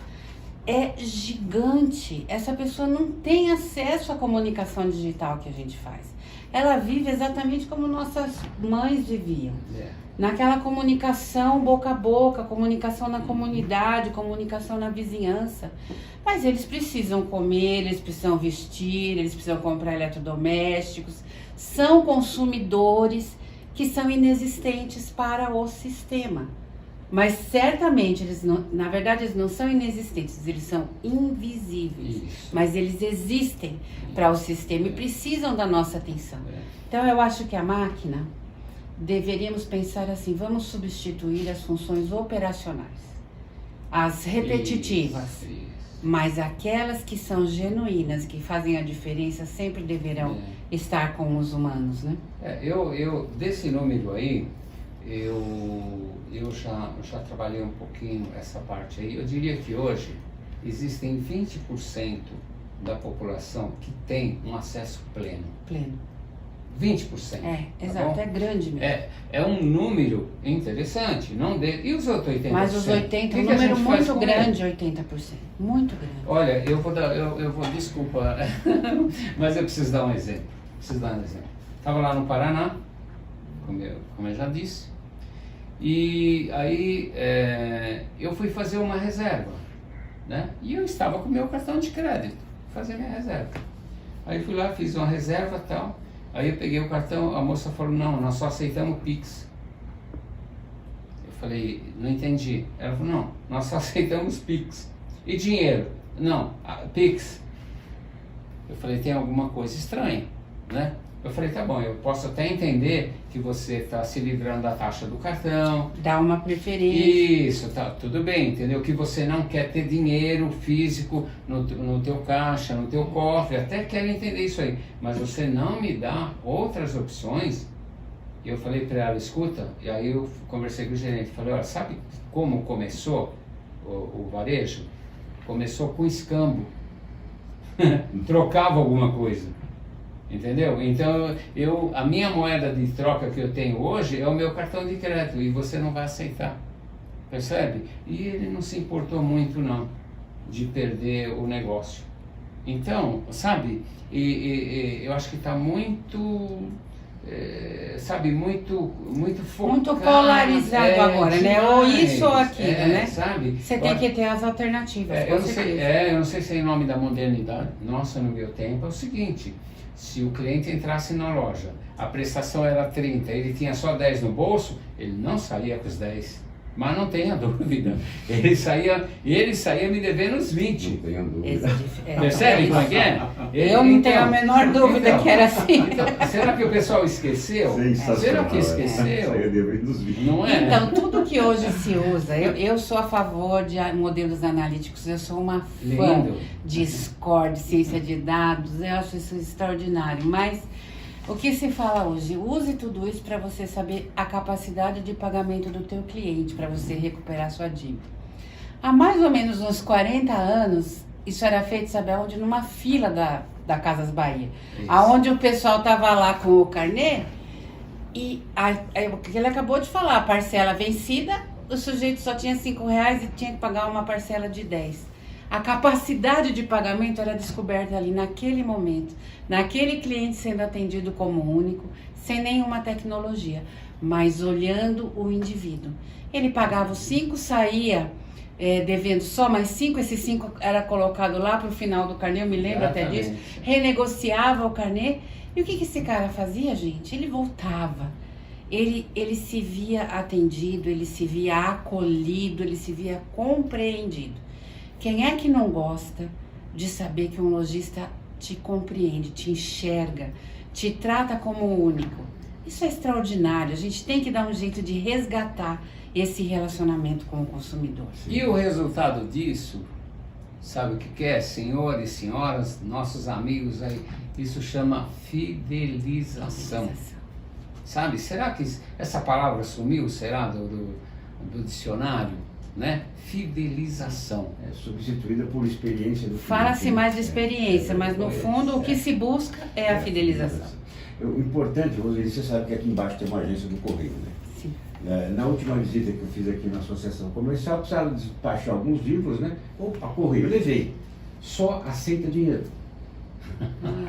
É gigante. Essa pessoa não tem acesso à comunicação digital que a gente faz. Ela vive exatamente como nossas mães viviam. Naquela comunicação boca a boca, comunicação na comunidade, comunicação na vizinhança. Mas eles precisam comer, eles precisam vestir, eles precisam comprar eletrodomésticos. São consumidores que são inexistentes para o sistema. Mas certamente, na verdade, eles não são inexistentes, eles são invisíveis. Isso. Mas eles existem para o sistema e precisam da nossa atenção. Então eu acho que a máquina, deveríamos pensar assim, vamos substituir as funções operacionais, as repetitivas, Isso. mas aquelas que são genuínas, que fazem a diferença, sempre deverão estar com os humanos, né? Eu desse número aí, eu já trabalhei um pouquinho essa parte aí. Eu diria que hoje existem 20% da população que tem um acesso pleno. Pleno. 20%. Exato, bom? é grande mesmo. É um número interessante, não e os outros 80%? Mas os 80%, um que a número gente faz muito com grande, ele? 80%. Muito grande. Olha, eu vou, desculpa, mas eu preciso dar um exemplo. Estava lá no Paraná, como eu já disse, e aí eu fui fazer uma reserva, né? E eu estava com o meu cartão de crédito, fazer minha reserva. Aí fui lá, fiz uma reserva e tal. Aí eu peguei o cartão, a moça falou, não, nós só aceitamos Pix. Eu falei, não entendi. Ela falou, não, nós só aceitamos Pix. E dinheiro? Não, Pix. Eu falei, tem alguma coisa estranha, né? Eu falei, tá bom, eu posso até entender que você está se livrando da taxa do cartão. Dá uma preferência. Isso, tá, tudo bem, entendeu? Que você não quer ter dinheiro físico no teu caixa, no teu cofre, até quero entender isso aí. Mas você não me dá outras opções. E eu falei para ela, escuta, e aí eu conversei com o gerente, falei, olha, sabe como começou o varejo? Começou com escambo. Trocava alguma coisa. Entendeu? Então, a minha moeda de troca que eu tenho hoje é o meu cartão de crédito e você não vai aceitar. Percebe? E ele não se importou muito, não, de perder o negócio. Então, sabe, eu acho que está muito, sabe, muito focado. Muito polarizado agora, demais, né? Ou isso ou aquilo, né? Sabe? Você tem que ter as alternativas, eu não sei se é em nome da modernidade. Nossa, no meu tempo é o seguinte, se o cliente entrasse na loja, a prestação era 30, ele tinha só 10 no bolso, ele não saía com os 10. Mas não tenha dúvida, ele saía me devendo uns 20. Não tenho dúvida. Percebe como é que é? Eu não tenho a menor dúvida que era assim. Então, será que o pessoal esqueceu? Será que esqueceu? Saía devendo uns 20. Não é? Então, tudo que hoje se usa, eu sou a favor de modelos analíticos, eu sou uma fã Lindo. de score, de ciência de dados, eu acho isso extraordinário, mas o que se fala hoje? Use tudo isso para você saber a capacidade de pagamento do teu cliente, para você recuperar sua dívida. Há mais ou menos uns 40 anos, isso era feito, sabe aonde? Numa fila da Casas Bahia, aonde o pessoal estava lá com o carnê e o que ele acabou de falar, a parcela vencida, o sujeito só tinha R$5 e tinha que pagar uma parcela de 10. A capacidade de pagamento era descoberta ali naquele momento, naquele cliente sendo atendido como único, sem nenhuma tecnologia, mas olhando o indivíduo. Ele pagava os 5, saía devendo só mais 5, esses 5 era colocado lá para o final do carnê, eu me lembro até disso, renegociava o carnê. E o que esse cara fazia, gente? Ele voltava. Ele se via atendido, ele se via acolhido, ele se via compreendido. Quem é que não gosta de saber que um lojista te compreende, te enxerga, te trata como único? Isso é extraordinário. A gente tem que dar um jeito de resgatar esse relacionamento com o consumidor. E o resultado disso, sabe o que é, senhores, senhoras, nossos amigos aí? Isso chama fidelização. Sabe, será que essa palavra sumiu, será, do dicionário? Né? Fidelização. É substituída por experiência do cliente. Fala-se mais de experiência, mas no fundo o que se busca é a fidelização. O importante, Roseli, você sabe que aqui embaixo tem uma agência do Correio, né? Sim. Na última visita que eu fiz aqui na Associação Comercial, precisava despachar alguns livros, né? Opa, Correio, eu levei. Só aceita dinheiro.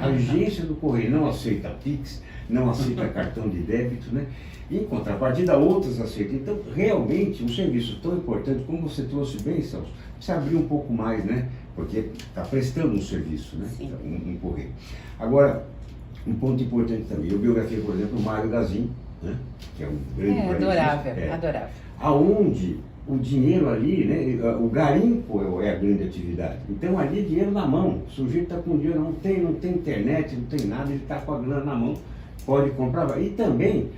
A agência do Correio não aceita Pix, não aceita cartão de débito, né? Em contrapartida, outras aceitam. Então, realmente, um serviço tão importante, como você trouxe bem, Celso, precisa abrir um pouco mais, né? Porque está prestando um serviço, né? Um correio. Agora, um ponto importante também, eu biografei, por exemplo, o Mário Gazin, né? Que é um grande adorável, adorável. Aonde o dinheiro ali, né? O garimpo é a grande atividade. Então, ali é dinheiro na mão. O sujeito está com dinheiro, não tem internet, não tem nada, ele está com a grana na mão, pode comprar. E também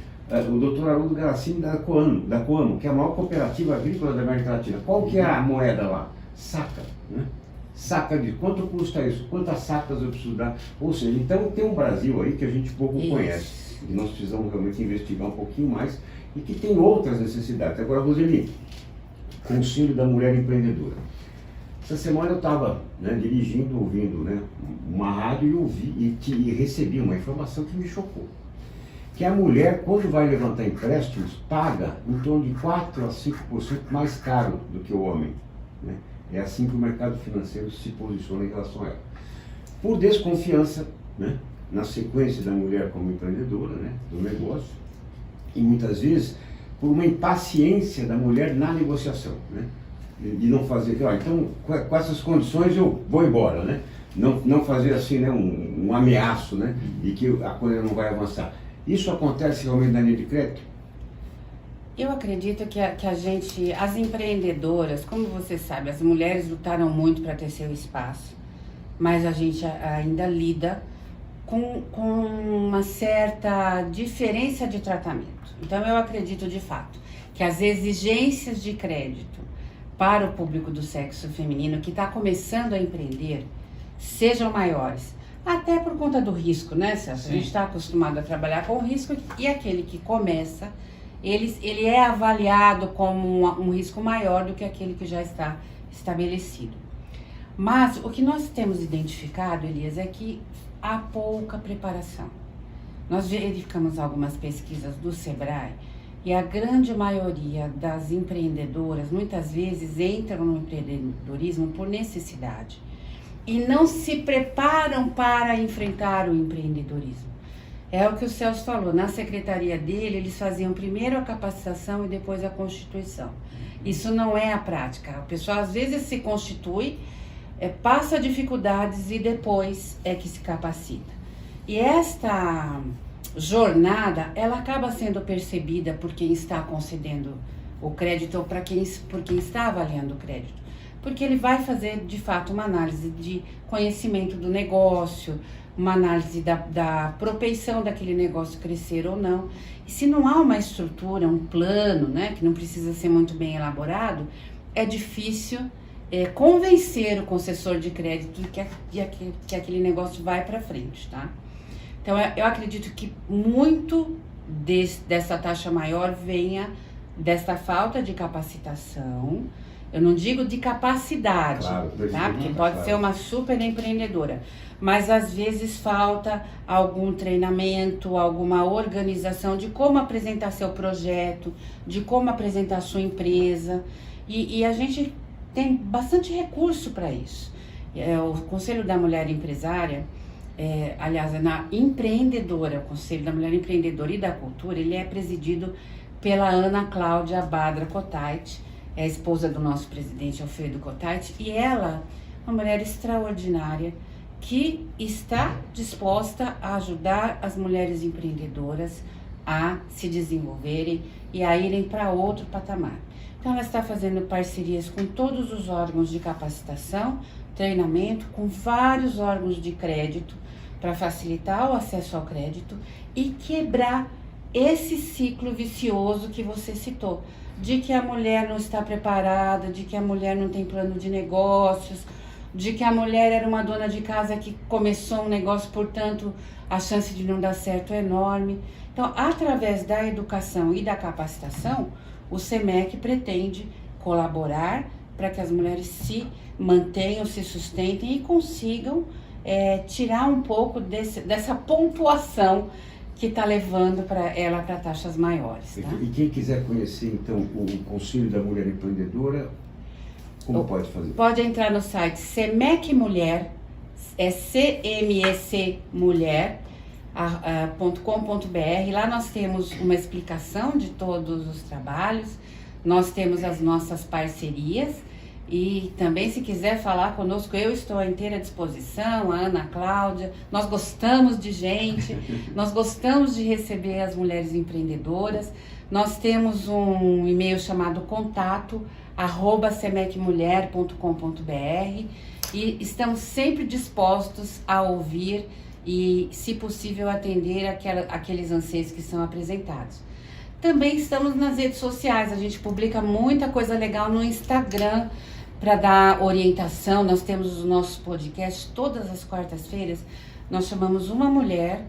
o doutor Haroldo Garassini da Coamo, que é a maior cooperativa agrícola da América Latina. Qual que é a moeda lá? Saca, né? Saca de quanto custa isso? Quantas sacas eu preciso dar? Ou seja, então tem um Brasil aí que a gente pouco conhece, e nós precisamos realmente investigar um pouquinho mais, e que tem outras necessidades. Agora, Roseli, Conselho da Mulher Empreendedora. Essa semana eu estava, né, dirigindo, ouvindo, né, uma rádio e ouvi e recebi uma informação que me chocou. Que a mulher, quando vai levantar empréstimos, paga em torno de 4 a 5% mais caro do que o homem, né? É assim que o mercado financeiro se posiciona em relação a ela. Por desconfiança, né, na sequência da mulher como empreendedora, né, do negócio, e muitas vezes por uma impaciência da mulher na negociação, né? De não fazer, então com essas condições eu vou embora, né? Não fazer assim, né, um ameaço, né, e que a coisa não vai avançar. Isso acontece realmente na linha de crédito? Eu acredito que as empreendedoras, como você sabe, as mulheres lutaram muito para ter seu espaço, mas a gente ainda lida com uma certa diferença de tratamento. Então eu acredito de fato que as exigências de crédito para o público do sexo feminino que está começando a empreender sejam maiores. Até por conta do risco, né, Celso? A gente está acostumado a trabalhar com risco e aquele que começa, ele é avaliado como um risco maior do que aquele que já está estabelecido. Mas o que nós temos identificado, Elias, é que há pouca preparação. Nós verificamos algumas pesquisas do Sebrae e a grande maioria das empreendedoras muitas vezes entram no empreendedorismo por necessidade e não se preparam para enfrentar o empreendedorismo. É o que o Celso falou, na secretaria dele eles faziam primeiro a capacitação e depois a constituição. Isso não é a prática. O pessoal às vezes se constitui, passa dificuldades e depois é que se capacita. E esta jornada, ela acaba sendo percebida por quem está concedendo o crédito ou por quem está avaliando o crédito. Porque ele vai fazer, de fato, uma análise de conhecimento do negócio, uma análise da propensão daquele negócio crescer ou não. E se não há uma estrutura, um plano, né, que não precisa ser muito bem elaborado, é difícil convencer o concessor de crédito que aquele negócio vai para frente, tá? Então, eu acredito que muito dessa taxa maior venha dessa falta de capacitação. Eu não digo de capacidade, claro, tá? Porque pode ser uma super empreendedora, mas às vezes falta algum treinamento, alguma organização de como apresentar seu projeto, de como apresentar sua empresa, e a gente tem bastante recurso para isso. O Conselho da Mulher Empresária, aliás, na empreendedora, o Conselho da Mulher Empreendedora e da Cultura, ele é presidido pela Ana Cláudia Badra Cotait, é a esposa do nosso presidente Alfredo Cotait, e ela é uma mulher extraordinária que está disposta a ajudar as mulheres empreendedoras a se desenvolverem e a irem para outro patamar. Então ela está fazendo parcerias com todos os órgãos de capacitação, treinamento, com vários órgãos de crédito para facilitar o acesso ao crédito e quebrar esse ciclo vicioso que você citou, de que a mulher não está preparada, de que a mulher não tem plano de negócios, de que a mulher era uma dona de casa que começou um negócio, portanto, a chance de não dar certo é enorme. Então, através da educação e da capacitação, o SEMEC pretende colaborar para que as mulheres se mantenham, se sustentem e consigam tirar um pouco dessa pontuação que está levando ela para taxas maiores. Tá? E quem quiser conhecer, então, o Conselho da Mulher Empreendedora, como pode fazer? Pode entrar no site SEMEC Mulher, cmecmulher.com.br. Lá nós temos uma explicação de todos os trabalhos, nós temos as nossas parcerias. E também, se quiser falar conosco, eu estou à inteira disposição, a Ana Cláudia. Nós gostamos de gente, nós gostamos de receber as mulheres empreendedoras. Nós temos um e-mail chamado contato@semecmulher.com.br e estamos sempre dispostos a ouvir e, se possível, atender aqueles anseios que são apresentados. Também estamos nas redes sociais, a gente publica muita coisa legal no Instagram para dar orientação. Nós temos os nossos podcasts todas as quartas-feiras. Nós chamamos uma mulher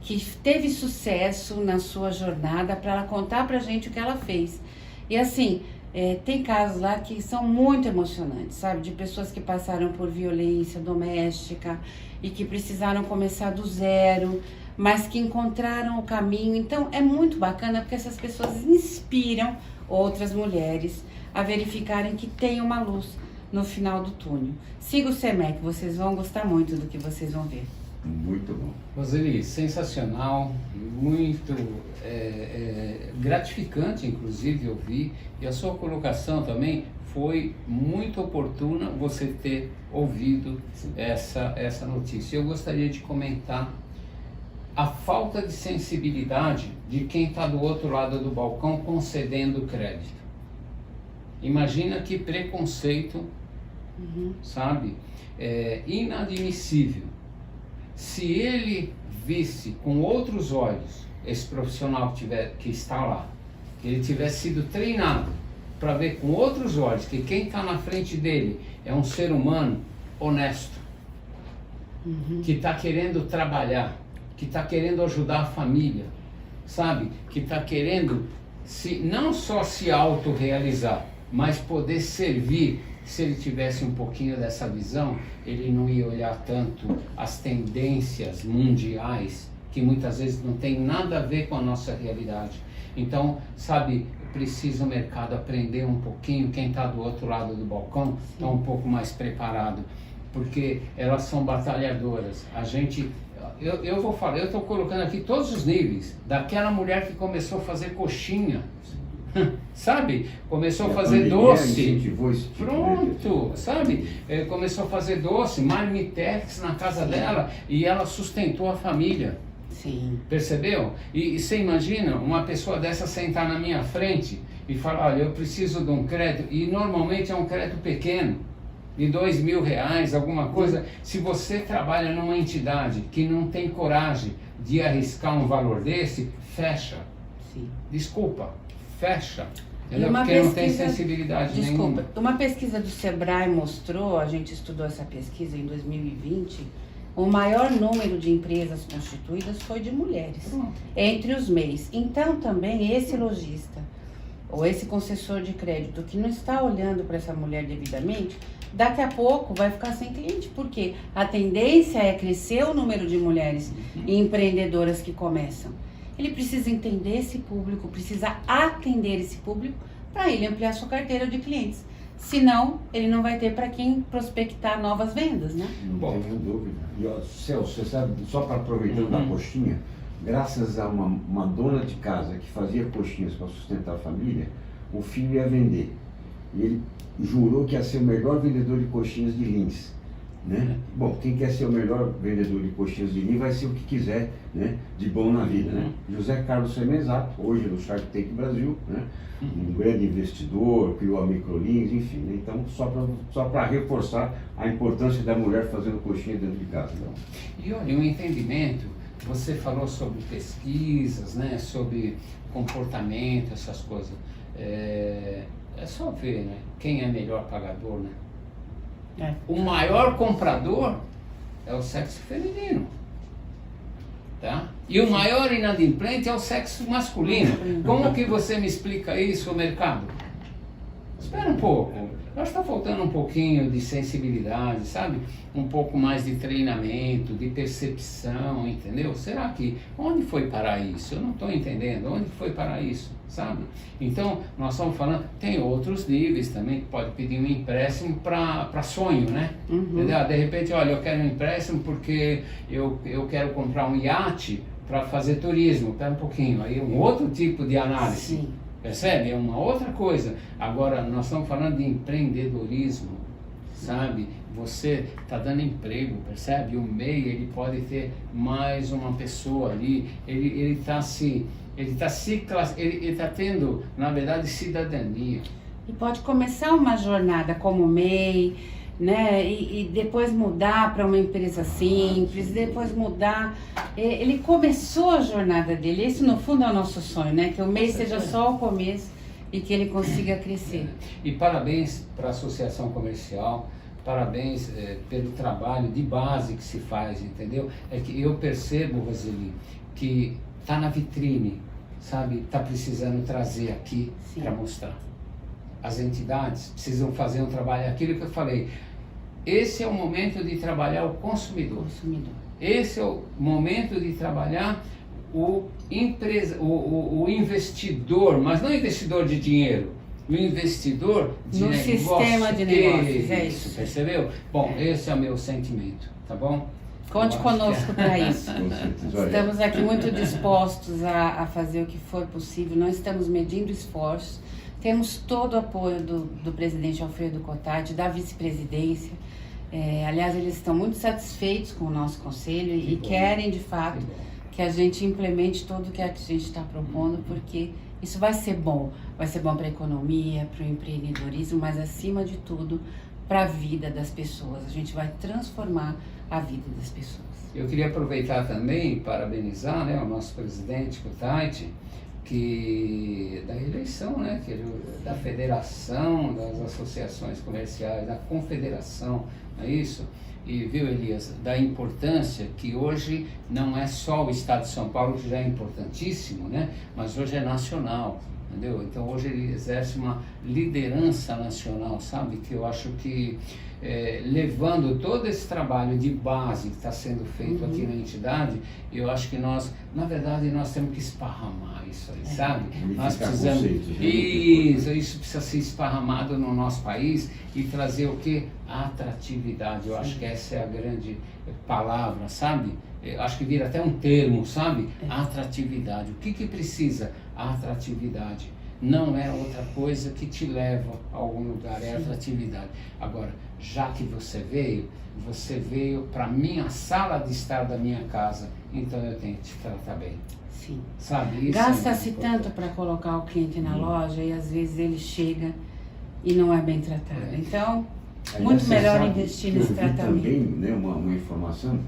que teve sucesso na sua jornada para ela contar pra gente o que ela fez. E assim, tem casos lá que são muito emocionantes, sabe? De pessoas que passaram por violência doméstica e que precisaram começar do zero, mas que encontraram o caminho. Então é muito bacana porque essas pessoas inspiram outras mulheres a verificarem que tem uma luz no final do túnel. Siga o SEMEC, vocês vão gostar muito do que vocês vão ver. Muito bom. Roseli, sensacional, muito gratificante, inclusive, ouvir. E a sua colocação também foi muito oportuna, você ter ouvido essa notícia. Eu gostaria de comentar a falta de sensibilidade de quem está do outro lado do balcão concedendo crédito. Imagina que preconceito, sabe? Inadmissível. Se ele visse com outros olhos esse profissional que está lá, que ele tivesse sido treinado para ver com outros olhos que quem está na frente dele é um ser humano honesto, que está querendo trabalhar, que está querendo ajudar a família, sabe? Que está querendo não só se autorrealizar, mas poder servir. Se ele tivesse um pouquinho dessa visão, ele não ia olhar tanto as tendências mundiais, que muitas vezes não tem nada a ver com a nossa realidade. Então, sabe, precisa o mercado aprender um pouquinho, quem está do outro lado do balcão está um pouco mais preparado, porque elas são batalhadoras. A gente, eu vou falar, eu estou colocando aqui todos os níveis, daquela mulher que começou a fazer coxinha, sabe? Começou a fazer doce, pronto, sabe? Começou a fazer doce, marmitex na casa dela e ela sustentou a família. Sim. Percebeu? E você imagina uma pessoa dessa sentar na minha frente e fala, olha, eu preciso de um crédito, e normalmente é um crédito pequeno, de R$2.000, alguma coisa. Se você trabalha numa entidade que não tem coragem de arriscar um valor desse, fecha. Sim. Desculpa, fecha. E Entendeu? uma Porque não tem pesquisa- sensibilidade Desculpa, nenhuma. uma pesquisa do Sebrae mostrou, a gente estudou essa pesquisa em 2020, o maior número de empresas constituídas foi de mulheres, Pronto. entre os MEIs. Então também esse lojista, ou esse concessor de crédito que não está olhando para essa mulher devidamente, daqui a pouco vai ficar sem cliente, porque a tendência é crescer o número de mulheres empreendedoras que começam. Ele precisa entender esse público, precisa atender esse público para ele ampliar sua carteira de clientes. Senão, ele não vai ter para quem prospectar novas vendas, né? Não Bom. tenho dúvida. E, ó, Celso, você sabe, só para aproveitando da coxinha, graças a uma dona de casa que fazia coxinhas para sustentar a família, o filho ia vender. E ele jurou que ia ser o melhor vendedor de coxinhas de Lins. Né? Bom, quem quer ser o melhor vendedor de coxinhas de Lins vai ser o que quiser, né? De bom na vida. Né? José Carlos Semenzato, hoje no Shark Tank Brasil, né? Um grande investidor, criou a Microlins, enfim. Né? Então, só para reforçar a importância da mulher fazendo coxinha dentro de casa. Então. E olha, o entendimento, você falou sobre pesquisas, né, sobre comportamento, essas coisas. É só ver, né, quem é melhor pagador, né? O maior comprador é o sexo feminino, tá? E o maior inadimplente é o sexo masculino. Como que você me explica isso, mercado? Espera um pouco. Eu acho que está faltando um pouquinho de sensibilidade, sabe? Um pouco mais de treinamento, de percepção, entendeu? Será que... Onde foi parar isso? Eu não estou entendendo. Onde foi parar isso, sabe? Então, nós estamos falando... Tem outros níveis também que pode pedir um empréstimo para sonho, né? Entendeu? De repente, olha, eu quero um empréstimo porque eu quero comprar um iate para fazer turismo. Espera um pouquinho. Aí um outro tipo de análise. Sim. Percebe? É uma outra coisa. Agora, nós estamos falando de empreendedorismo, sabe? Você está dando emprego, percebe? O MEI, ele pode ter mais uma pessoa ali, ele está tendo, na verdade, cidadania. E pode começar uma jornada como MEI, né? E depois mudar para uma empresa simples, depois mudar. Ele começou a jornada dele. Esse, no fundo, é o nosso sonho, né? Que o MEI seja só o começo e que ele consiga crescer. E parabéns para a Associação Comercial, parabéns pelo trabalho de base que se faz, entendeu? É que eu percebo, Roseli, que está na vitrine, sabe? Está precisando trazer aqui para mostrar. As entidades precisam fazer um trabalho, aquilo que eu falei. Esse é o momento de trabalhar o consumidor. Esse é o momento de trabalhar o investidor, mas não investidor de dinheiro, o investidor de no negócio. Sistema de negócios, é Isso, isso. percebeu? Bom, esse é o meu sentimento, tá bom? Conte conosco para isso. Com certeza. Olha, Estamos aqui muito dispostos a fazer o que for possível, não estamos medindo esforços. Temos todo o apoio do presidente Alfredo Cotati, da vice-presidência. Aliás, eles estão muito satisfeitos com o nosso conselho e querem, de fato, que a gente implemente tudo o que a gente está propondo, porque isso vai ser bom para a economia, para o empreendedorismo, mas acima de tudo, para a vida das pessoas. A gente vai transformar a vida das pessoas. Eu queria aproveitar também e parabenizar, né, o nosso presidente Cotati, que da eleição, né, da Federação das Associações Comerciais, da Confederação, não é isso? E viu, Elias, da importância que hoje não é só o Estado de São Paulo, que já é importantíssimo, né, mas hoje é nacional, entendeu? Então hoje ele exerce uma liderança nacional, sabe? Que eu acho que levando todo esse trabalho de base que está sendo feito aqui na entidade, eu acho que nós, na verdade, nós temos que esparramar isso aí, sabe? Nós precisamos, isso precisa ser esparramado no nosso país e trazer o que? A atratividade. Eu acho que essa é a grande palavra, sabe? Eu acho que vira até um termo, sabe? Atratividade. O que precisa? A atratividade. Não é outra coisa que te leva a algum lugar, é atratividade. Agora, já que você veio para minha sala de estar da minha casa, então eu tenho que te tratar bem. Sim. Sabe? Isso Gasta-se é muito tanto importante. para colocar o cliente na loja e às vezes ele chega e não é bem tratado. Então, Aliás, muito você melhor sabe investir que eu nesse vi tratamento. também, né, uma informação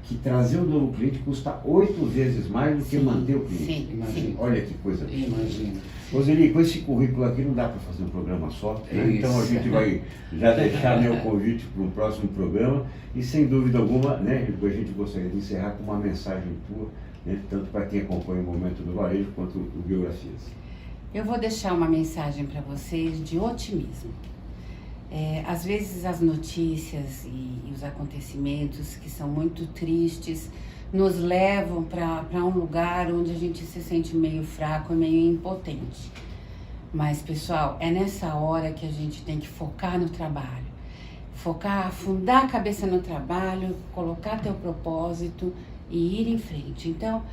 que trazer o novo cliente custa 8 vezes mais do que Sim, manter o cliente. sim, Imagina. sim. Olha que coisa absurda. Imagina. Roseli, com esse currículo aqui não dá para fazer um programa só, né? Isso. Então a gente vai já deixar meu convite para um próximo programa e sem dúvida alguma, né, a gente gostaria de encerrar com uma mensagem tua, né, tanto para quem acompanha o Momento do Varejo quanto o Biografias. Eu vou deixar uma mensagem para vocês de otimismo. Às vezes as notícias e os acontecimentos que são muito tristes nos levam para um lugar onde a gente se sente meio fraco e meio impotente. Mas, pessoal, é nessa hora que a gente tem que focar no trabalho. Focar, afundar a cabeça no trabalho, colocar teu propósito e ir em frente. Então,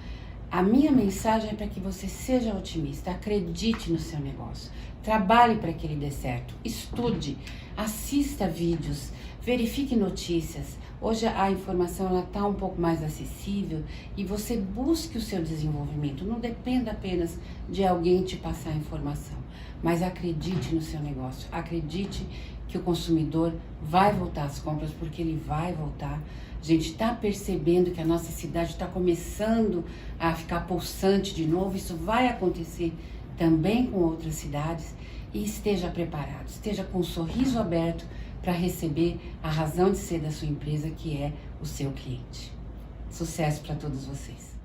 a minha mensagem é para que você seja otimista, acredite no seu negócio, trabalhe para que ele dê certo, estude, assista vídeos, verifique notícias. Hoje a informação está um pouco mais acessível e você busque o seu desenvolvimento. Não dependa apenas de alguém te passar a informação, mas acredite no seu negócio, acredite que o consumidor vai voltar às compras, porque ele vai voltar. A gente está percebendo que a nossa cidade está começando a ficar pulsante de novo. Isso vai acontecer também com outras cidades. E esteja preparado, esteja com um sorriso aberto para receber a razão de ser da sua empresa, que é o seu cliente. Sucesso para todos vocês!